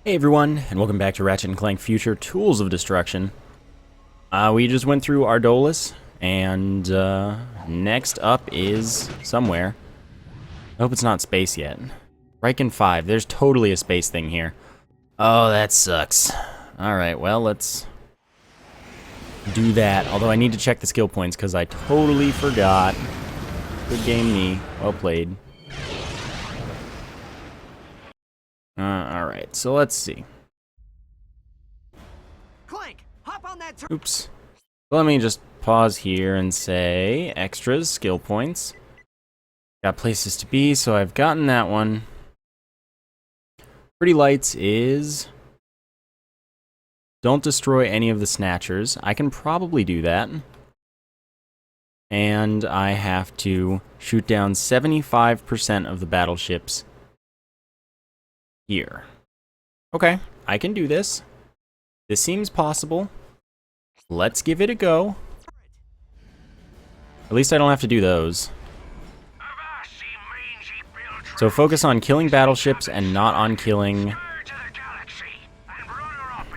Hey everyone, and welcome back to Ratchet Clank Future Tools of Destruction. We just went through Ardolus, and next up is somewhere. I hope it's not space yet. Rhygeus 5, there's totally a space thing here. Oh, that sucks. Alright, well, let's do that. Although I need to check the skill points, because I totally forgot. Good game, me. Well played. Alright, so let's see. Clank, hop on that Oops. So let me just pause here and say extras, skill points. Got places to be, so I've gotten that one. Pretty Lights is don't destroy any of the snatchers. I can probably do that. And I have to shoot down 75% of the battleships here. Okay, I can do this. This seems possible. Let's give it a go. At least I don't have to do those. So focus on killing battleships and not on killing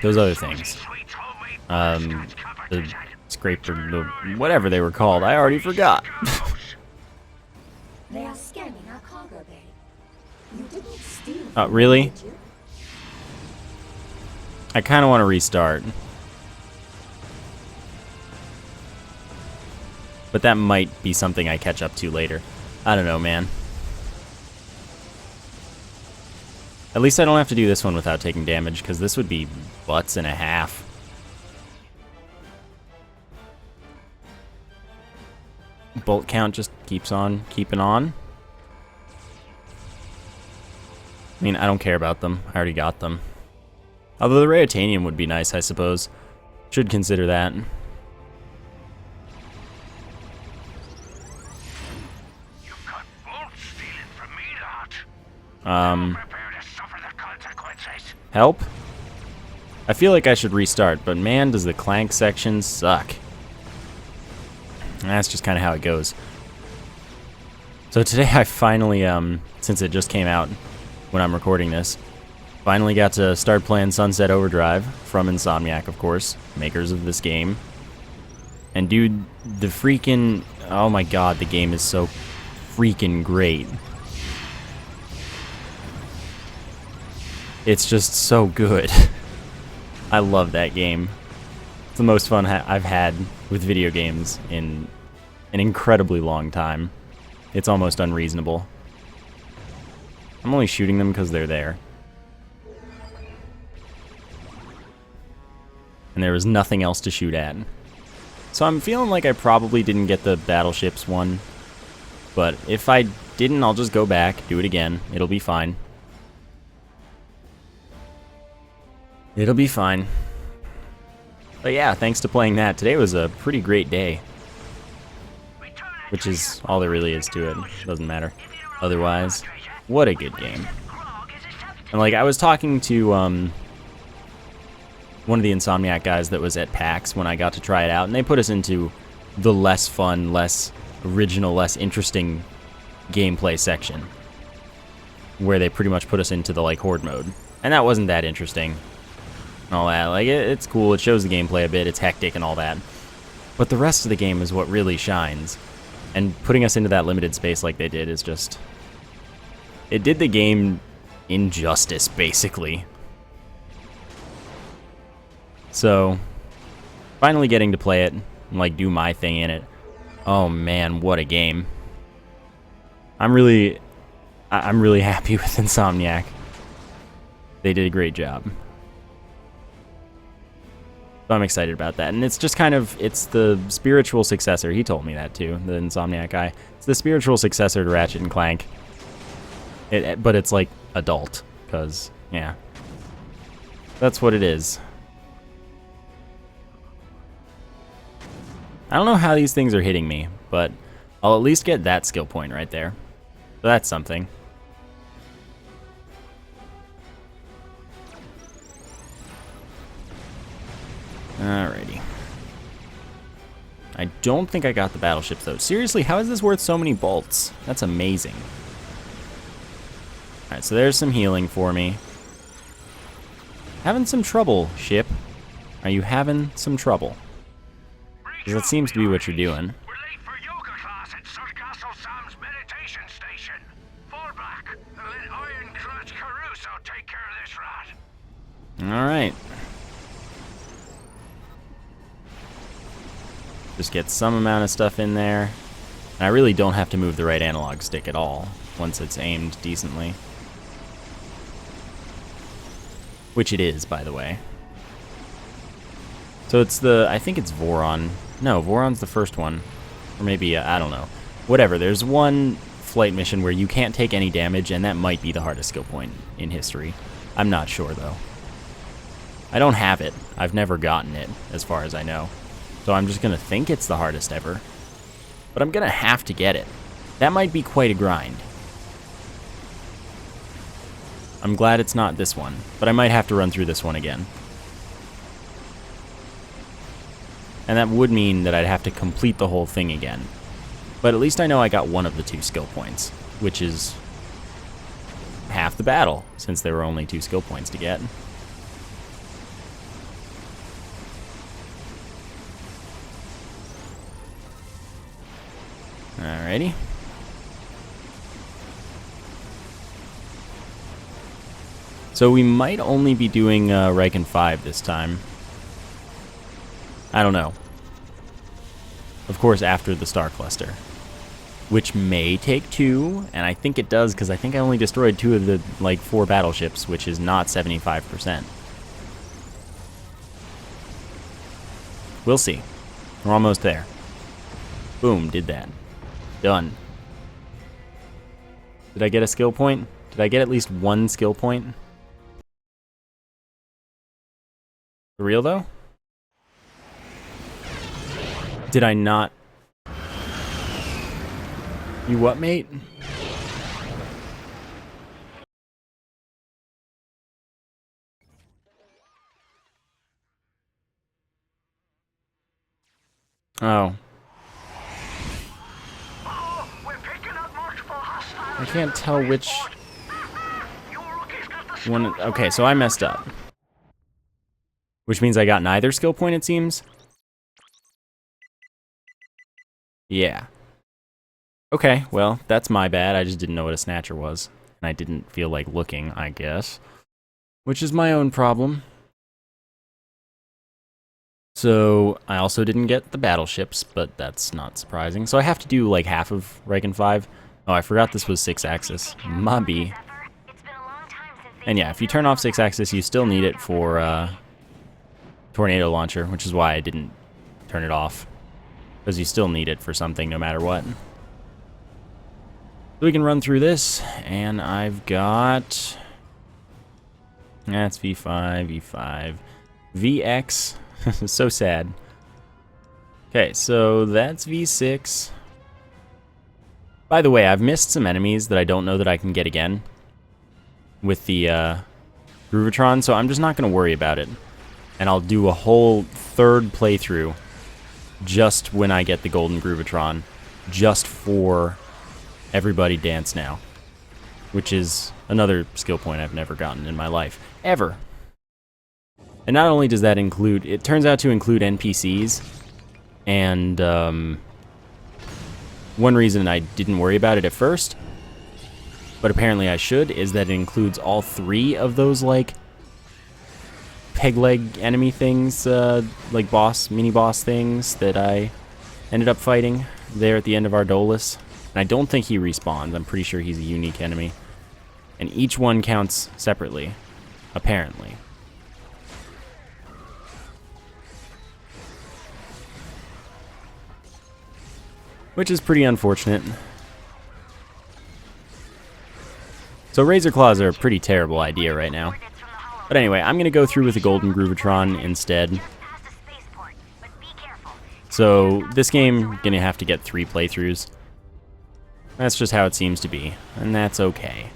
those other things. The scraper, whatever they were called. I already forgot. They are scanning our cargo bay. You didn't steal. Oh, really? Did you? I kind of want to restart. But that might be something I catch up to later. I don't know, man. At least I don't have to do this one without taking damage, because this would be butts and a half. Bolt count just keeps on keeping on. I mean, I don't care about them. I already got them. Although the Rayotanium would be nice, I suppose. Should consider that. You've got bolt stealing from me, lad. Prepare to suffer the consequences. Help? I feel like I should restart, but man, does the Clank section suck. That's just kind of how it goes. So today I finally, since it just came out when I'm recording this, finally got to start playing Sunset Overdrive from Insomniac, of course, makers of this game. And dude, the freaking, oh my god, the game is so freaking great. It's just so good. I love that game. It's the most fun I've had with video games in an incredibly long time. It's almost unreasonable. I'm only shooting them because they're there. And there was nothing else to shoot at. So I'm feeling like I probably didn't get the battleships one. But if I didn't, I'll just go back, do it again. It'll be fine. It'll be fine. But yeah, thanks to playing that, today was a pretty great day. Which is all there really is to it. Doesn't matter. Otherwise, what a good game. And like, I was talking to one of the Insomniac guys that was at PAX when I got to try it out, and they put us into the less fun, less original, less interesting gameplay section, where they pretty much put us into the like horde mode. And that wasn't that interesting. And all that. Like, it's cool, it shows the gameplay a bit, it's hectic and all that. But the rest of the game is what really shines. And putting us into that limited space like they did is just... It did the game injustice, basically. So, finally getting to play it and like do my thing in it. Oh man, what a game. I'm really happy with Insomniac. They did a great job. So I'm excited about that. And it's just kind of, it's the spiritual successor. He told me that too, the Insomniac guy. It's the spiritual successor to Ratchet and Clank. But it's like adult, because, yeah. That's what it is. I don't know how these things are hitting me, but I'll at least get that skill point right there. So that's something. Alrighty. I don't think I got the battleships though. Seriously, how is this worth so many bolts? That's amazing. Alright, so there's some healing for me. Having some trouble, ship. Are you having some trouble? Because that seems to be what you're doing. We're late for yoga class at Sargasso Sam's meditation station. Fall back and let Iron Crotch Caruso take care of this rat. Alright. Just get some amount of stuff in there. And I really don't have to move the right analog stick at all, once it's aimed decently. Which it is, by the way. So it's I think it's Voron. No, Voron's the first one. Or maybe, I don't know. Whatever, there's one flight mission where you can't take any damage, and that might be the hardest skill point in history. I'm not sure, though. I don't have it. I've never gotten it, as far as I know. So I'm just gonna think it's the hardest ever. But I'm gonna have to get it. That might be quite a grind. I'm glad it's not this one, but I might have to run through this one again. And that would mean that I'd have to complete the whole thing again. But at least I know I got one of the 2 skill points, which is half the battle, since there were only 2 skill points to get. Alrighty. So we might only be doing Rhygeus 5 this time. I don't know. Of course, after the Star Cluster. Which may take 2, and I think it does, because I think I only destroyed 2 of the, 4 battleships, which is not 75%. We'll see. We're almost there. Boom, did that. Done. Did I get a skill point? Did I get at least 1 skill point? For real, though? Did I not? You what, mate? Oh. I can't tell which one. Okay, so I messed up. Which means I got neither skill point, it seems. Yeah. Okay, well, that's my bad. I just didn't know what a snatcher was. And I didn't feel like looking, I guess. Which is my own problem. So, I also didn't get the battleships, but that's not surprising. So I have to do, half of Rhygeus 5. Oh, I forgot this was 6-axis. Mubby. And yeah, if you turn off 6-axis, you still need it for, tornado launcher, which is why I didn't turn it off. Because you still need it for something no matter what. So we can run through this, and I've got... That's V5, E5, VX. So sad. Okay, so that's V6. By the way, I've missed some enemies that I don't know that I can get again with the Groovatron, so I'm just not going to worry about it. And I'll do a whole 3rd playthrough just when I get the Golden Groovatron, just for Everybody Dance Now, which is another skill point I've never gotten in my life, ever. And not only does that include, it turns out to include NPCs, and one reason I didn't worry about it at first, but apparently I should, is that it includes all 3 of those, peg leg enemy things, mini-boss things that I ended up fighting there at the end of Ardolus. And I don't think he respawns. I'm pretty sure he's a unique enemy. And each one counts separately, apparently. Which is pretty unfortunate. So Razor Claws are a pretty terrible idea right now. But anyway, I'm going to go through with the Golden Groovatron instead. So this game, going to have to get 3 playthroughs. That's just how it seems to be, and that's okay.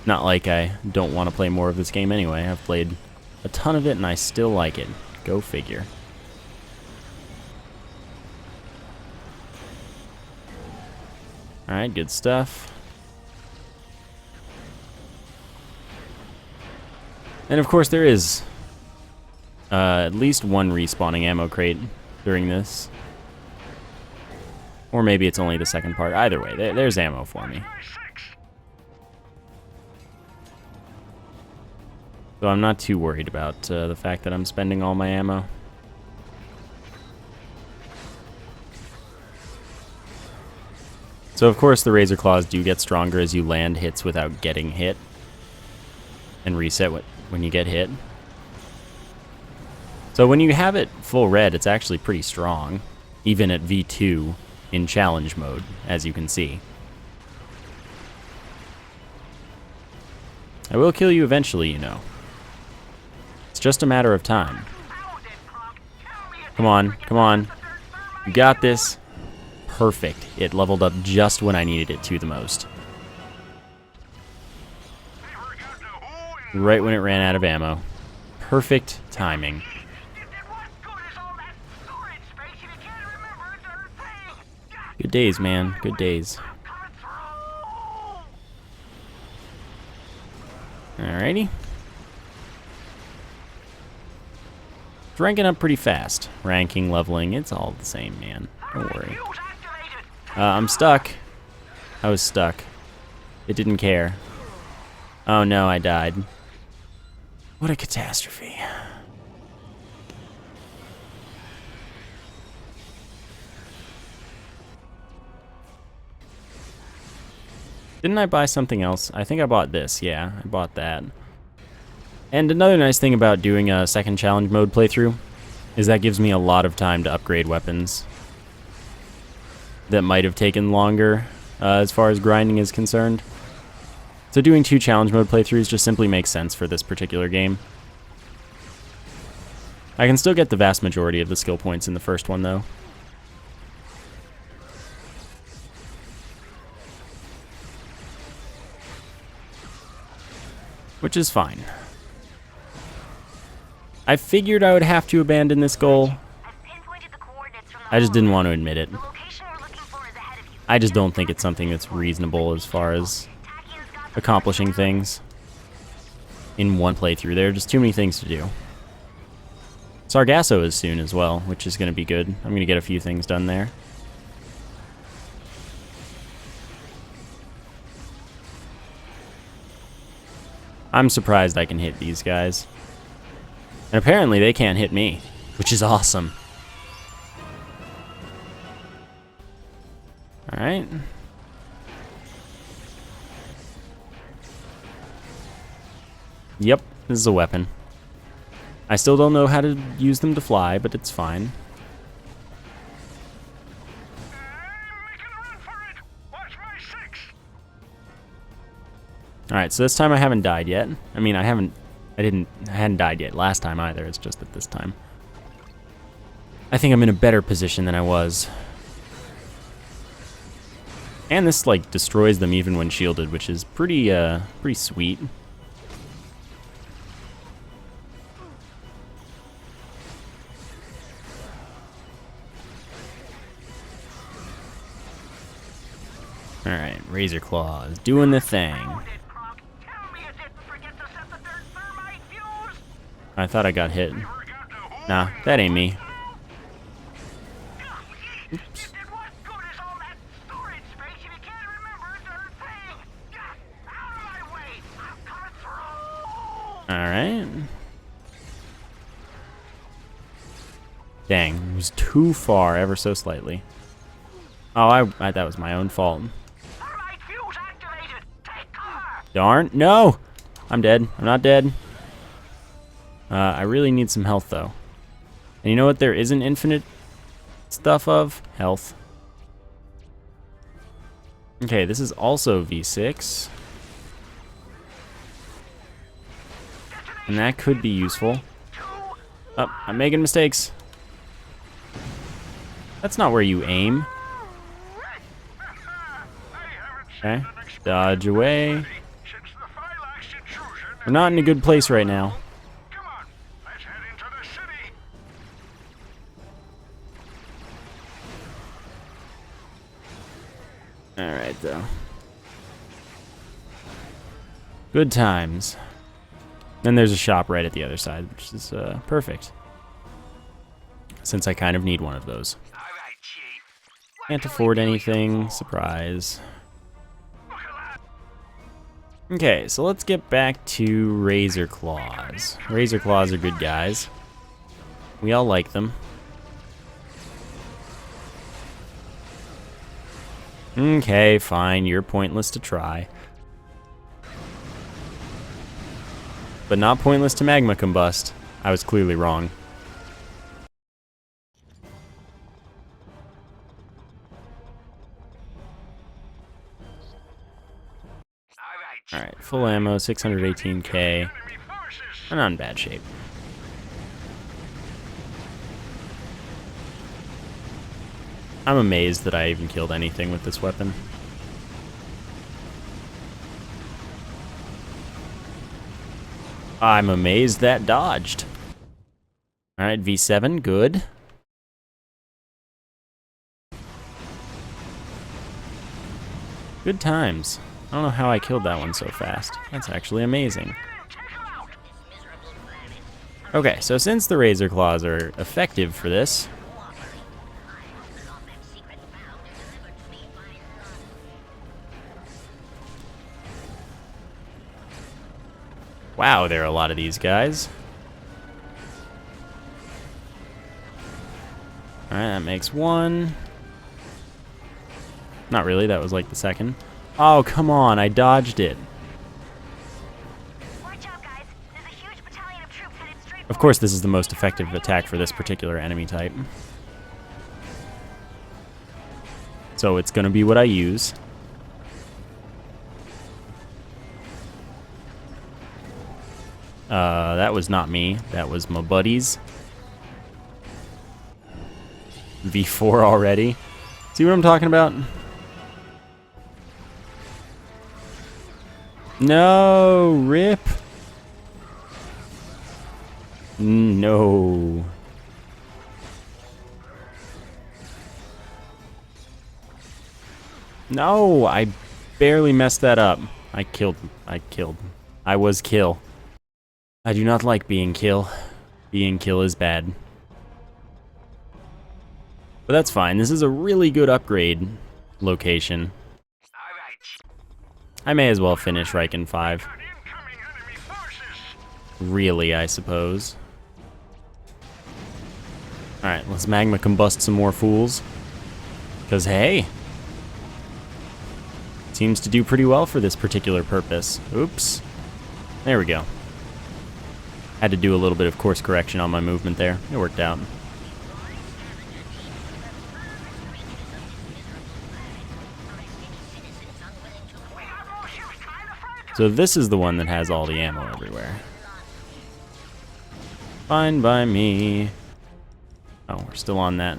Not like I don't want to play more of this game anyway. I've played a ton of it, and I still like it. Go figure. Alright, good stuff. And of course there is at least one respawning ammo crate during this. Or maybe it's only the second part. Either way, there's ammo for me. So I'm not too worried about the fact that I'm spending all my ammo. So of course the Razor Claws do get stronger as you land hits without getting hit. And reset when you get hit. So when you have it full red, it's actually pretty strong. Even at V2 in challenge mode, as you can see. I will kill you eventually, you know. It's just a matter of time. Come on, come on. You got this. Perfect. It leveled up just when I needed it to the most. Right when it ran out of ammo. Perfect timing. Good days, man. Good days. Alrighty. It's ranking up pretty fast. Ranking, leveling, it's all the same, man. Don't worry. I'm stuck. I was stuck. It didn't care. Oh no, I died. What a catastrophe. Didn't I buy something else? I think I bought this. Yeah, I bought that. And another nice thing about doing a second challenge mode playthrough is that gives me a lot of time to upgrade weapons that might have taken longer as far as grinding is concerned. So doing 2 challenge mode playthroughs just simply makes sense for this particular game. I can still get the vast majority of the skill points in the first one though. Which is fine. I figured I would have to abandon this goal. I just didn't want to admit it. I just don't think it's something that's reasonable as far as accomplishing things in one playthrough. There are just too many things to do. Sargasso is soon as well, which is going to be good. I'm going to get a few things done there. I'm surprised I can hit these guys. And apparently they can't hit me, which is awesome. Alright. Yep, this is a weapon. I still don't know how to use them to fly, but it's fine. Alright, so this time I haven't died yet. I mean, I hadn't died yet last time either, it's just that this time I think I'm in a better position than I was. And this, like, destroys them even when shielded, which is pretty sweet. Alright, Razor Claws, doing the thing. I thought I got hit. Nah, that ain't me. Oops. Alright. Dang, it was too far, ever so slightly. Oh, that was my own fault. Darn, no! I'm dead. I'm not dead. I really need some health, though. And you know what there isn't infinite stuff of? Health. Okay, this is also V6. And that could be useful. Oh, I'm making mistakes. That's not where you aim. Okay, dodge away. We're not in a good place right now. Alright, though. Good times. And there's a shop right at the other side, which is perfect. Since I kind of need one of those. All right, Chief. What Can't can we afford do you anything. for? Surprise. Look at that. Okay, so let's get back to Razor Claws. Razor Claws are good guys. We all like them. Okay, fine. You're pointless to try. But not pointless to magma combust. I was clearly wrong. All right, Alright, full ammo, 618k. enemy forces. I'm not in bad shape. I'm amazed that I even killed anything with this weapon. I'm amazed that dodged. Alright, V7, good. Good times. I don't know how I killed that one so fast. That's actually amazing. Take him out. Okay, so since the Razor Claws are effective for this, wow, there are a lot of these guys. Alright, that makes one. Not really, that was like the second. Oh, come on, I dodged it. Watch out, guys. There's a huge battalion of troops headed straight Of course, this is the most effective attack for this particular enemy type. So it's gonna be what I use. That was not me. That was my buddies. V4 already. See what I'm talking about? No, rip. No. No, I barely messed that up. I killed. I was kill. I do not like being kill. Being kill is bad. But that's fine. This is a really good upgrade location. All right. I may as well finish Rhygeus 5. Got incoming enemy forces. Really, I suppose. Alright, let's magma combust some more fools. Because, hey, seems to do pretty well for this particular purpose. Oops. There we go. Had to do a little bit of course correction on my movement there. It worked out. So this is the one that has all the ammo everywhere. Fine by me. Oh, we're still on that.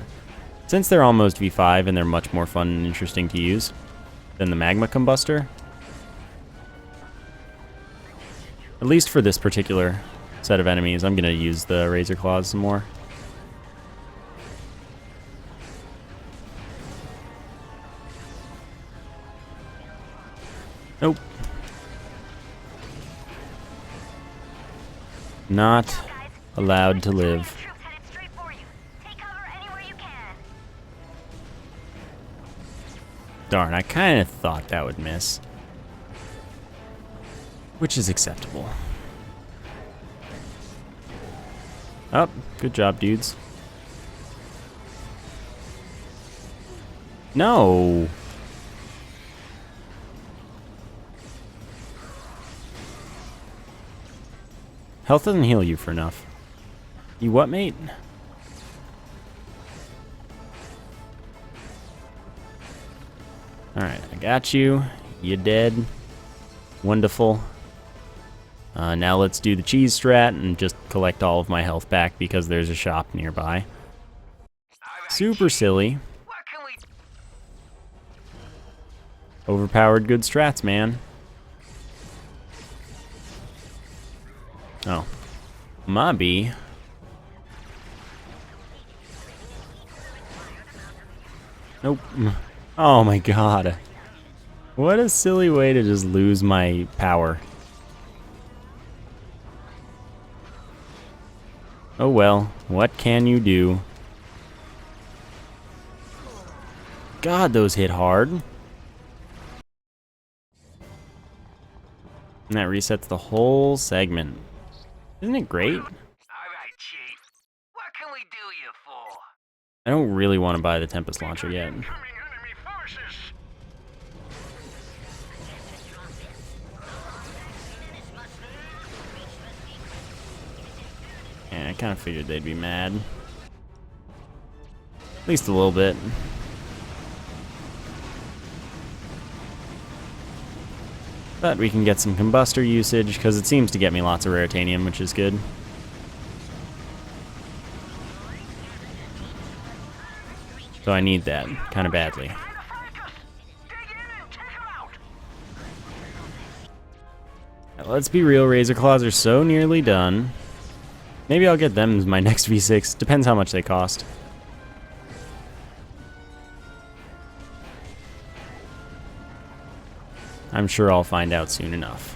Since they're almost V5 and they're much more fun and interesting to use than the magma combustor, at least for this particular set of enemies, I'm gonna use the Razor Claws some more. Nope. Not allowed to live. troops headed straight for you. Take cover anywhere you can. Darn, I kind of thought that would miss. Which is acceptable. Oh, good job, dudes. No. Health doesn't heal you for enough. You what, mate? Alright, I got you. You dead. Wonderful. Now let's do the cheese strat and just collect all of my health back because there's a shop nearby. Super silly. What can we Overpowered good strats, man. Oh. Mobby. Nope. Oh my god. What a silly way to just lose my power. Oh well, what can you do? God, those hit hard. And that resets the whole segment. Isn't it great? Alright, Chief. What can we do you for? I don't really want to buy the Tempest Launcher yet. Incoming enemy forces! Yeah, I kind of figured they'd be mad. At least a little bit. But we can get some combustor usage, because it seems to get me lots of raritanium, which is good. So I need that, kind of badly. Let's be real, Razor Claws are so nearly done. Maybe I'll get them as my next V6, depends how much they cost. I'm sure I'll find out soon enough.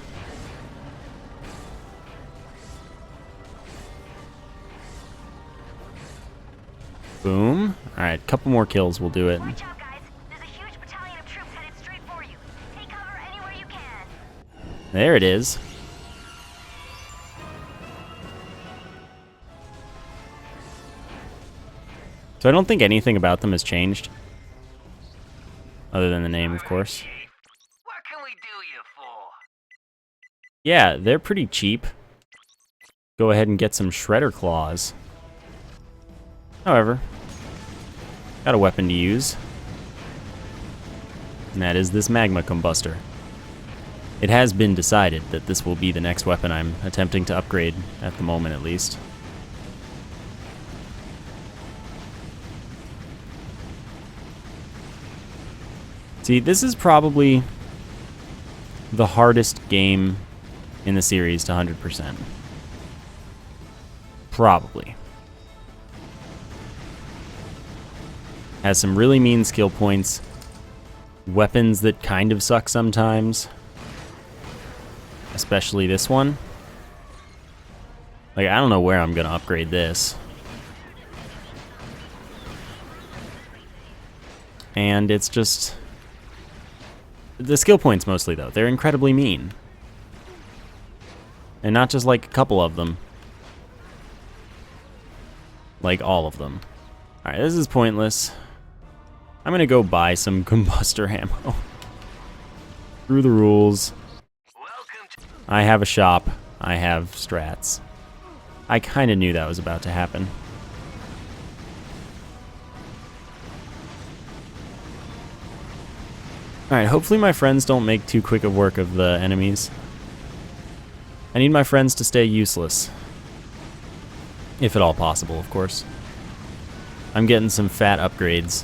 Boom. Alright, couple more kills will do it. Watch out, guys. There's a huge battalion of troops headed straight for you. Take cover anywhere you can. There it is. So I don't think anything about them has changed. Other than the name, of course. What can we do you for? Yeah, they're pretty cheap. Go ahead and get some Shredder Claws. However, got a weapon to use. And that is this Magma Combustor. It has been decided that this will be the next weapon I'm attempting to upgrade, at the moment at least. See, this is probably the hardest game in the series to 100%. Probably. Has some really mean skill points. Weapons that kind of suck sometimes. Especially this one. Like, I don't know where I'm gonna upgrade this. And it's just... the skill points mostly, though. They're incredibly mean. And not just like a couple of them. Like all of them. Alright, this is pointless. I'm gonna go buy some combustor ammo. Screw the rules. I have a shop. I have strats. I kinda knew that was about to happen. Alright, hopefully my friends don't make too quick of work of the enemies. I need my friends to stay useless. If at all possible, of course. I'm getting some fat upgrades.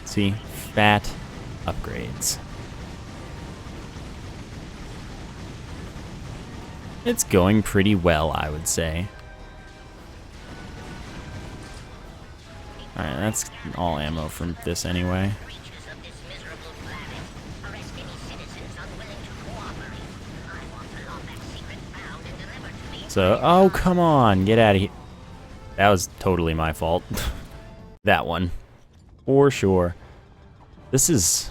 See? Fat upgrades. It's going pretty well, I would say. Alright, that's all ammo from this anyway. So, oh, come on, get out of here. That was totally my fault. That one. For sure. This is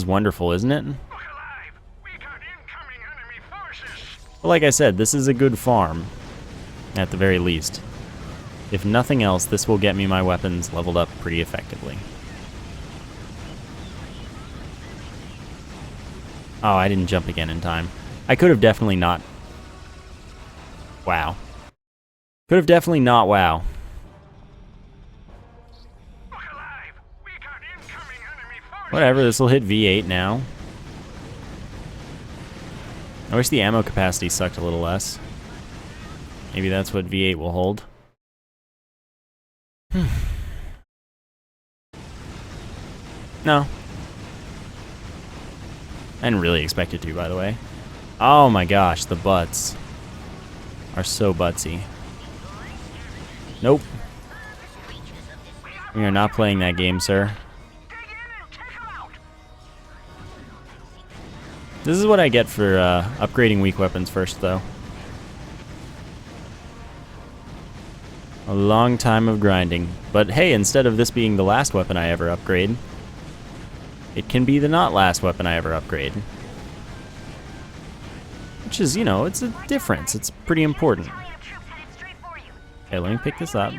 wonderful, isn't it? Look alive! We got incoming enemy forces! But like I said, this is a good farm. At the very least. If nothing else, this will get me my weapons leveled up pretty effectively. Oh, I didn't jump again in time. I could have definitely not... Wow. Could have definitely not wow. Look alive! We got incoming enemy forces! Whatever, this will hit V8 now. I wish the ammo capacity sucked a little less. Maybe that's what V8 will hold. No. I didn't really expect it to, by the way. Oh my gosh, the butts are so buttsy. Nope. We are not playing that game, sir. This is what I get for upgrading weak weapons first, though. A long time of grinding. But hey, instead of this being the last weapon I ever upgrade, it can be the not last weapon I ever upgrade. Which is, you know, it's a difference. It's pretty important. Okay, let me pick this up.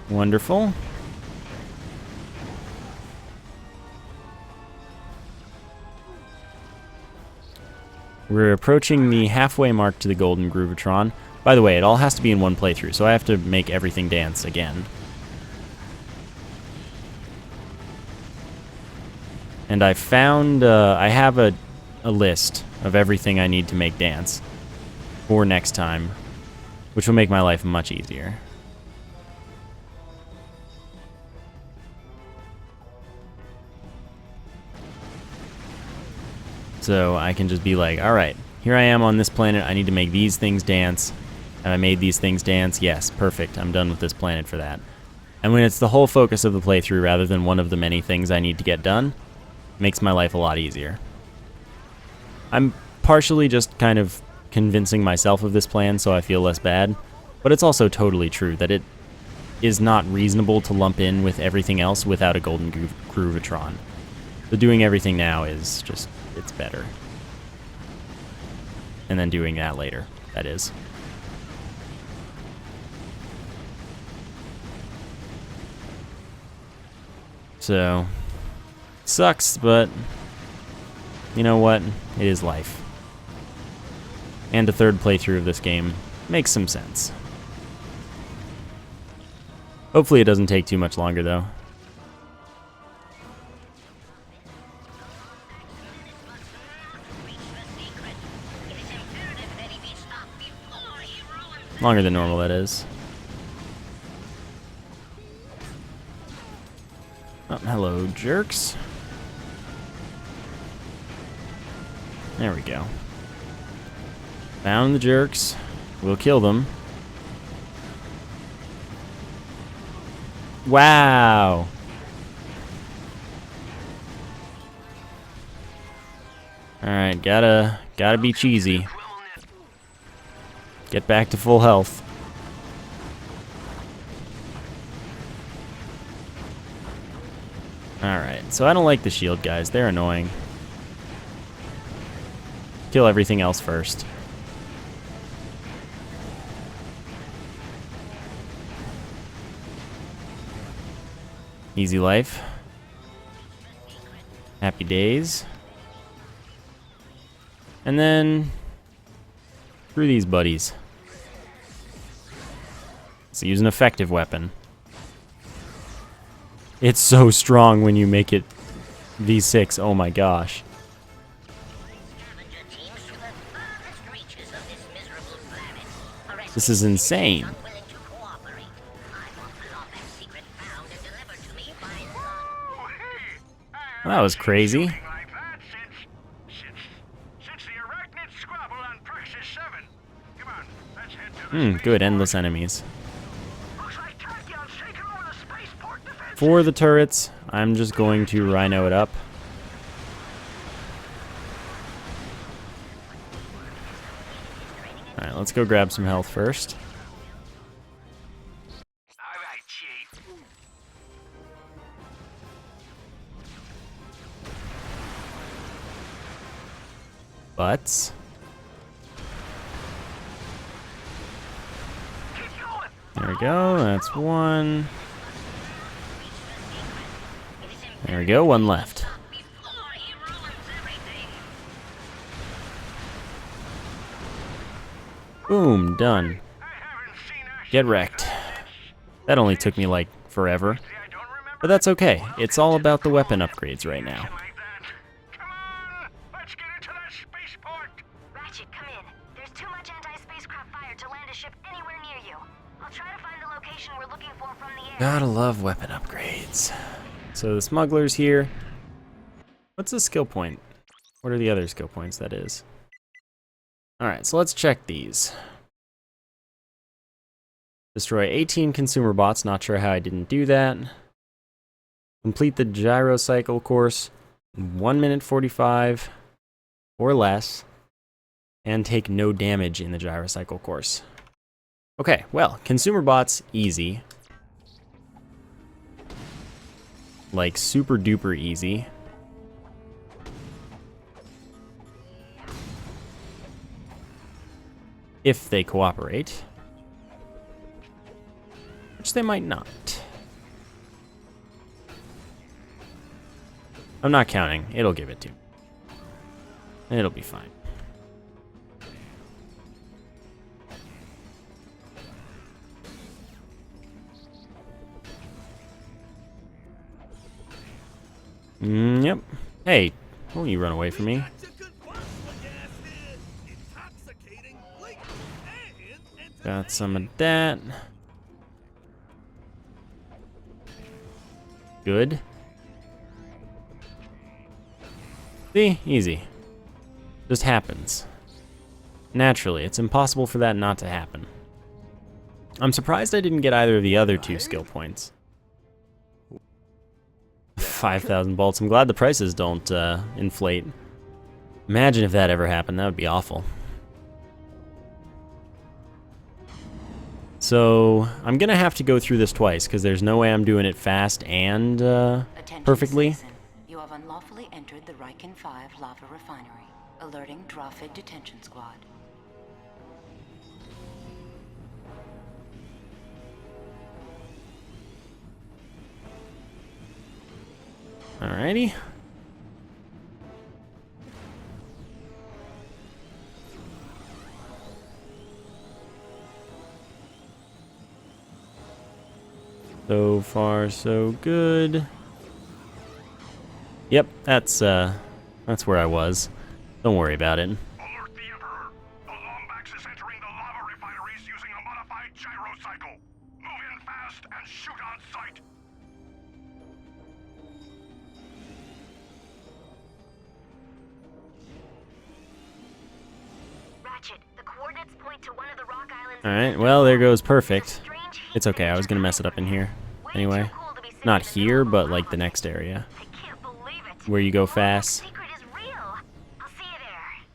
Wonderful. We're approaching the halfway mark to the Golden Groovatron. By the way, it all has to be in one playthrough, so I have to make everything dance again. And I found, I have a list of everything I need to make dance for next time, which will make my life much easier. So I can just be like, all right, here I am on this planet. I need to make these things dance. Have I made these things dance? Yes, perfect. I'm done with this planet for that. And when it's the whole focus of the playthrough rather than one of the many things I need to get done, it makes my life a lot easier. I'm partially just kind of convincing myself of this plan so I feel less bad, but it's also totally true that it is not reasonable to lump in with everything else without a Golden Groovatron. So doing everything now is just, it's better. And then doing that later, that is. So, sucks, but you know what? It is life. And a third playthrough of this game makes some sense. Hopefully it doesn't take too much longer, though. Longer than normal, that is. Oh, hello, jerks. There we go. Found the jerks. We'll kill them. Wow! Alright, gotta be cheesy. Get back to full health. Alright, so I don't like the shield guys. They're annoying. Kill everything else first. Easy life. Happy days. And then through these buddies. Let's use an effective weapon. It's so strong when you make it V6. Oh my gosh. This is insane. Well, that was crazy. Good, endless enemies. For the turrets, I'm just going to Rhino it up. Alright, let's go grab some health first. Alright, Chief. Butts. There we go, that's one. There we go, one left. Boom, done. Get wrecked. That only took me like forever. But that's okay. It's all about the weapon upgrades right now. Come on, let's get into that spaceport. Ratchet, come in. There's too much anti-spacecraft fire to land a ship anywhere near you. I'll try to find the location we're looking for from the air. Gotta love weapon upgrades. So the smuggler's here. What's the skill point? What are the other skill points, that is? Alright, so let's check these. Destroy 18 consumer bots. Not sure how I didn't do that. Complete the gyro cycle course in 1 minute 45 or less, and take no damage in the gyro cycle course. Okay, well, consumer bots, easy. Like, super duper easy. If they cooperate. Which they might not. I'm not counting. It'll give it to me. It'll be fine. Yep. Hey, won't you run away from me? Got some of that. Good. See? Easy. Just happens. Naturally, it's impossible for that not to happen. I'm surprised I didn't get either of the other 2 skill points. 5,000 bolts. I'm glad the prices don't inflate. Imagine if that ever happened. That would be awful. So, I'm gonna have to go through this twice, because there's no way I'm doing it fast and perfectly. Citizen. You have unlawfully entered the Rhygeus 5 lava refinery. Alerting Drawford Detention Squad. Alrighty. So far, so good. Yep, that's where I was. Don't worry about it. Alert the Emperor. The Lombax is entering the lava refineries using a modified gyro cycle. Move in fast and shoot on sight. Ratchet, the coordinates point to one of the rock islands. Alright, well, there goes perfect. It's okay, I was gonna mess it up in here. Anyway, not here, but like the next area. I can't believe it. Where you go fast. The secret is real. I'll see you there.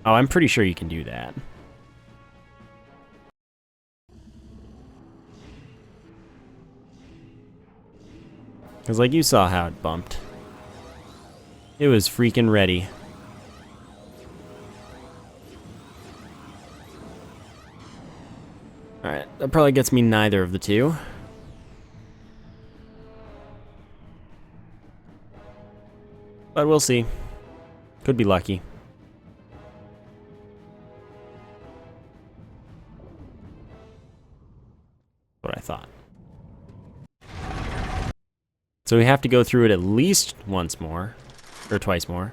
Oh, I'm pretty sure you can do that. Because, like, you saw how it bumped. It was freaking ready. Alright, that probably gets me neither of the 2. But we'll see. Could be lucky. What I thought. So we have to go through it at least once more. Or twice more.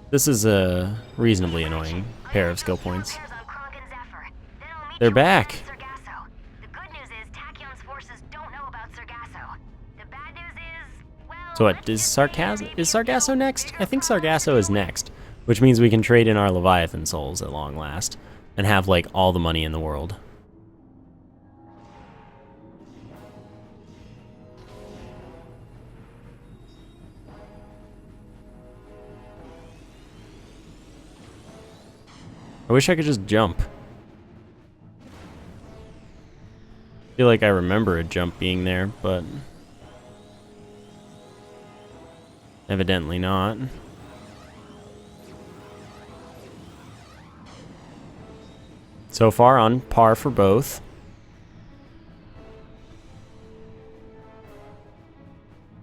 This is a reasonably annoying pair of skill points. They're back. Sargasso. The good news is Tachyon's forces don't know about Sargasso. The bad news is, well, So what, is Sargasso next? I think Sargasso is next, which means we can trade in our Leviathan souls at long last and have like all the money in the world. I wish I could just jump. I feel like I remember a jump being there, but evidently not. So far on par for both.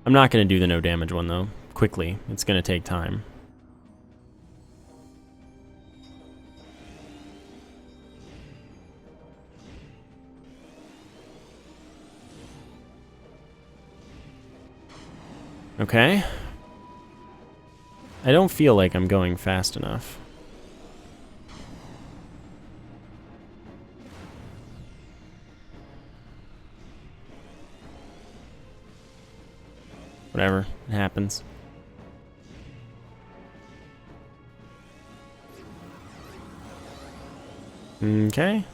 I'm not going to do the no damage one though. Quickly. It's going to take time. Okay. I don't feel like I'm going fast enough. Whatever, it happens. Okay.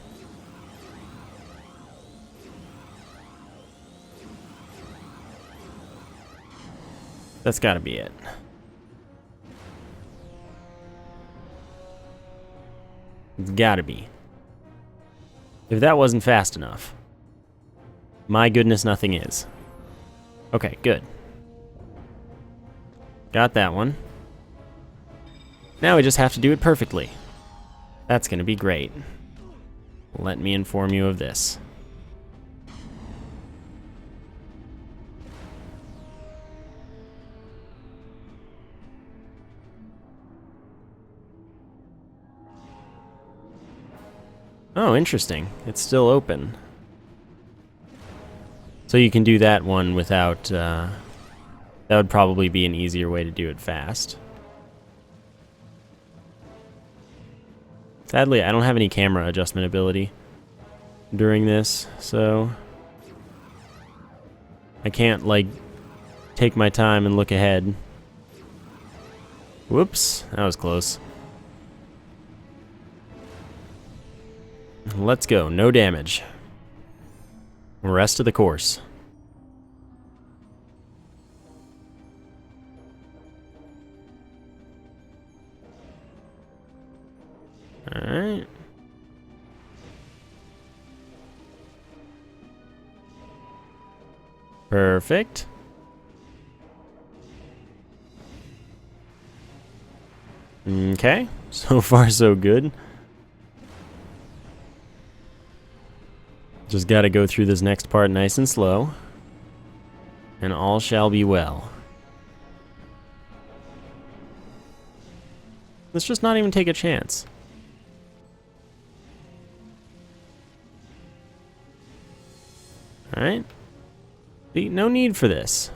That's gotta be it. It's gotta be. If that wasn't fast enough. My goodness, nothing is. Okay, good. Got that one. Now we just have to do it perfectly. That's gonna be great. Let me inform you of this. Oh, interesting. It's still open. So you can do that one without, that would probably be an easier way to do it fast. Sadly, I don't have any camera adjustment ability during this, so I can't, like, take my time and look ahead. Whoops, that was close. Let's go, no damage. Rest of the course. Alright. Perfect. Okay, so far so good. Just gotta go through this next part nice and slow, and all shall be well. Let's just not even take a chance. Alright. No need for this.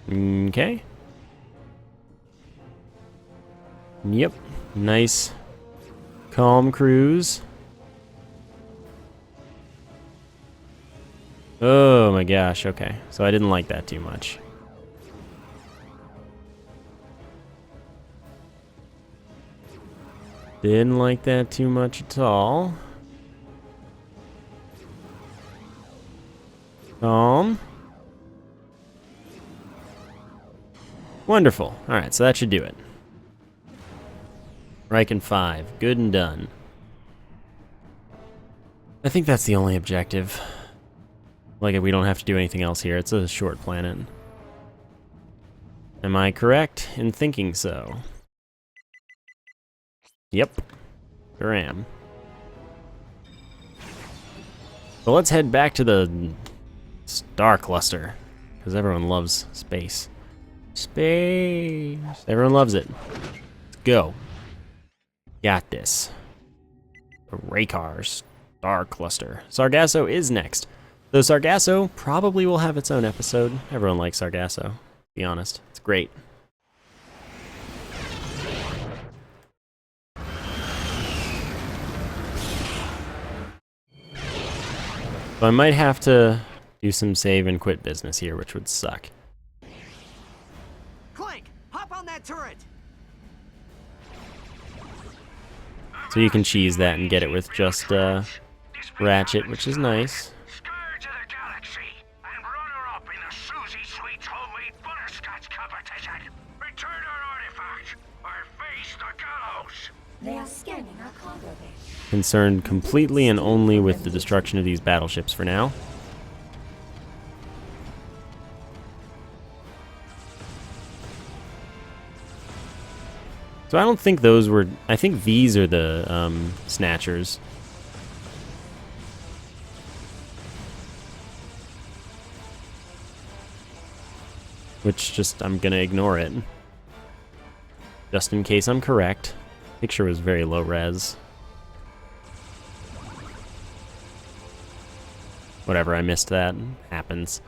Okay. Yep. Nice. Calm cruise. Oh my gosh, okay. So I didn't like that too much. Didn't like that too much at all. Calm. Wonderful. Alright, so that should do it. Rhygeus 5. Good and done. I think that's the only objective. Like, we don't have to do anything else here. It's a short planet. Am I correct in thinking so? Yep. Sure am. So let's head back to the star cluster. Because everyone loves space. Space. Everyone loves it. Let's go. Got this. The Rhygeus star cluster. Sargasso is next. Though Sargasso probably will have its own episode. Everyone likes Sargasso, to be honest. It's great. So I might have to do some save and quit business here, which would suck. Clank, hop on that turret. So you can cheese that and get it with just Ratchet, which is nice. Scourge of the galaxy and runner-up in the Susie Sweet's homemade butterscotch competition. Return our artifact or face the gallows. They are scanning our cargo bay. Concerned completely and only with the destruction of these battleships for now. So I don't think those were... I think these are the snatchers. Which just, I'm gonna ignore it. Just in case I'm correct. Picture was very low res. Whatever, I missed that. Happens.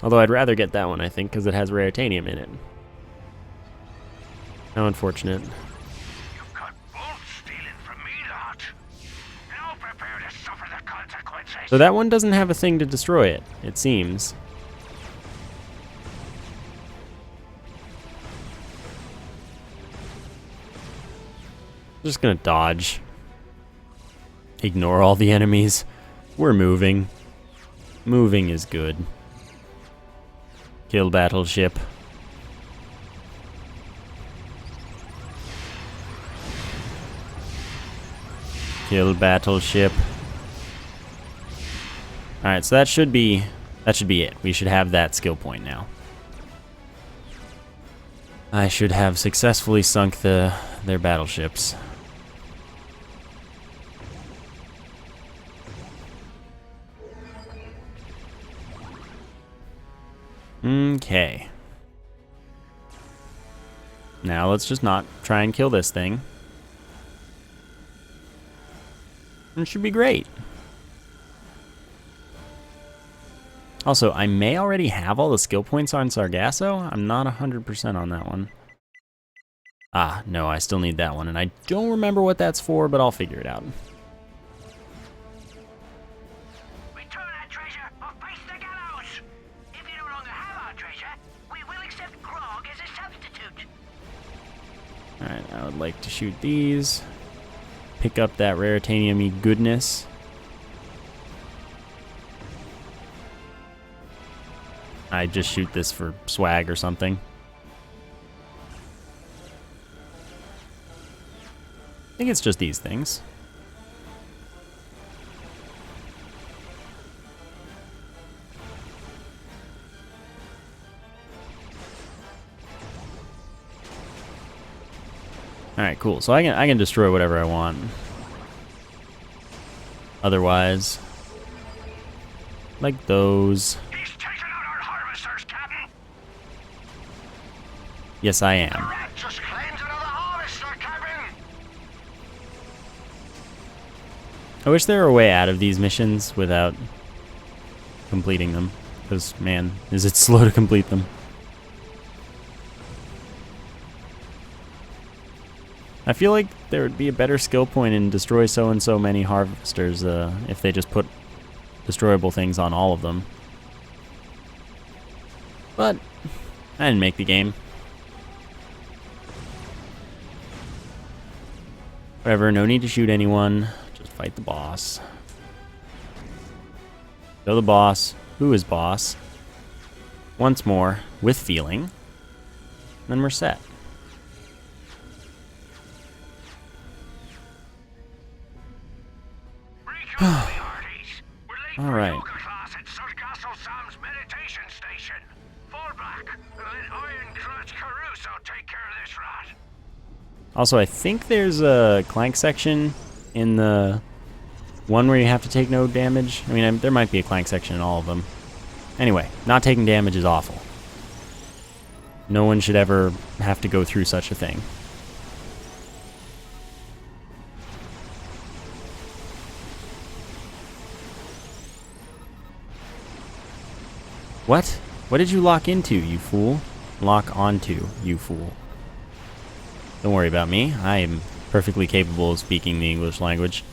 Although I'd rather get that one, I think, because it has raritanium in it. How unfortunate. You've got bolt stealing from me, lot. Now prepare to suffer the consequences. So that one doesn't have a thing to destroy it, it seems. Just gonna dodge. Ignore all the enemies. We're moving. Moving is good. Kill battleship. Kill battleship. Alright, so that should be it. We should have that skill point now. I should have successfully sunk their battleships. Okay. Now let's just not try and kill this thing. It should be great. Also, I may already have all the skill points on Sargasso. I'm not 100% on that one. Ah, no, I still need that one, and I don't remember what that's for, but I'll figure it out. Return our treasure or face the gallows. If you no longer have our treasure, we will accept grog as a substitute. Alright, I would like to shoot these. Pick up that raritanium-y goodness. I just shoot this for swag or something. I think it's just these things. Alright, cool. So I can destroy whatever I want. Otherwise, like those. He's taken out our harvesters, Captain. Yes, I The am. rat just claimed another harvester, Captain. I wish there were a way out of these missions without completing them. Because, man, is it slow to complete them. I feel like there would be a better skill point in destroy so and so many harvesters if they just put destroyable things on all of them. But I didn't make the game. Whatever, no need to shoot anyone. Just fight the boss. Kill the boss. Who is boss? Once more, with feeling. Then we're set. All right. Yoga class at Sargasso Sam's meditation station. Fall back and let Iron Crotch Caruso take care of this rat. Also, I think there's a Clank section in the one where you have to take no damage. I mean, there might be a Clank section in all of them. Anyway, not taking damage is awful. No one should ever have to go through such a thing. What? What did you lock into, you fool? Lock onto, you fool. Don't worry about me. I am perfectly capable of speaking the English language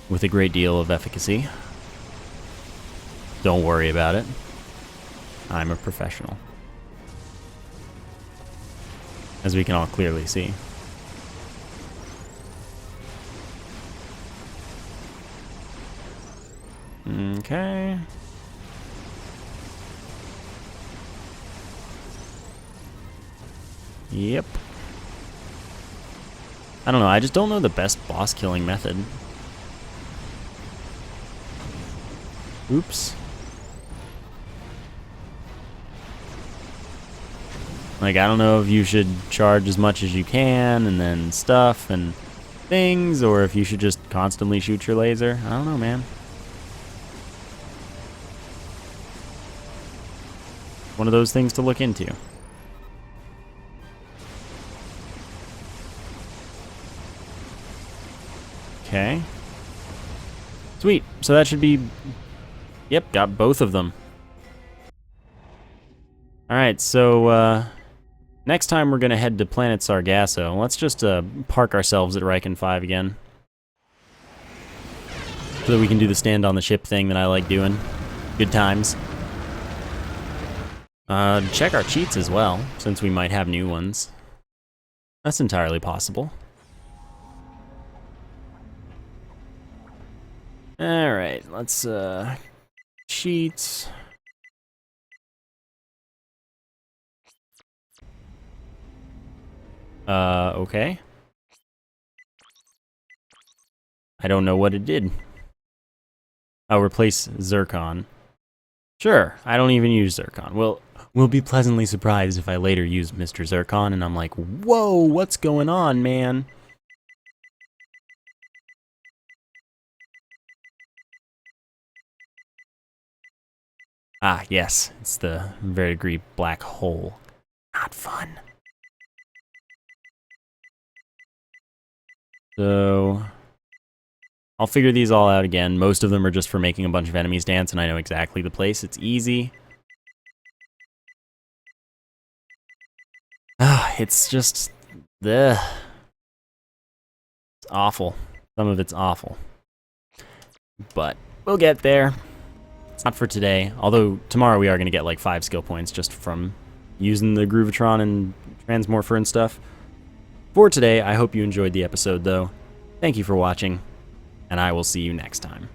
with a great deal of efficacy. Don't worry about it. I'm a professional. As we can all clearly see. Okay. Yep. I don't know, I just don't know the best boss killing method. Oops. Like, I don't know if you should charge as much as you can and then stuff and things, or if you should just constantly shoot your laser. I don't know, man. One of those things to look into. Okay. Sweet. So that should be... Yep, got both of them. Alright, so next time we're going to head to Planet Sargasso. Let's just park ourselves at Rhygeus 5 again. So that we can do the stand on the ship thing that I like doing. Good times. Check our cheats as well, since we might have new ones. That's entirely possible. Alright, let's, cheat. Okay. I don't know what it did. Oh, replace Zircon. Sure, I don't even use Zircon. Well, we'll be pleasantly surprised if I later use Mr. Zircon and I'm like, whoa, what's going on, man? Ah, yes, it's the verdigris black hole. Not fun. So, I'll figure these all out again. Most of them are just for making a bunch of enemies dance, and I know exactly the place. It's easy. Ah, it's just... It's awful. Some of it's awful. But we'll get there. It's not for today. Although, tomorrow we are going to get like 5 skill points just from using the Groovatron and Transmorpher and stuff. For today, I hope you enjoyed the episode, though. Thank you for watching, and I will see you next time.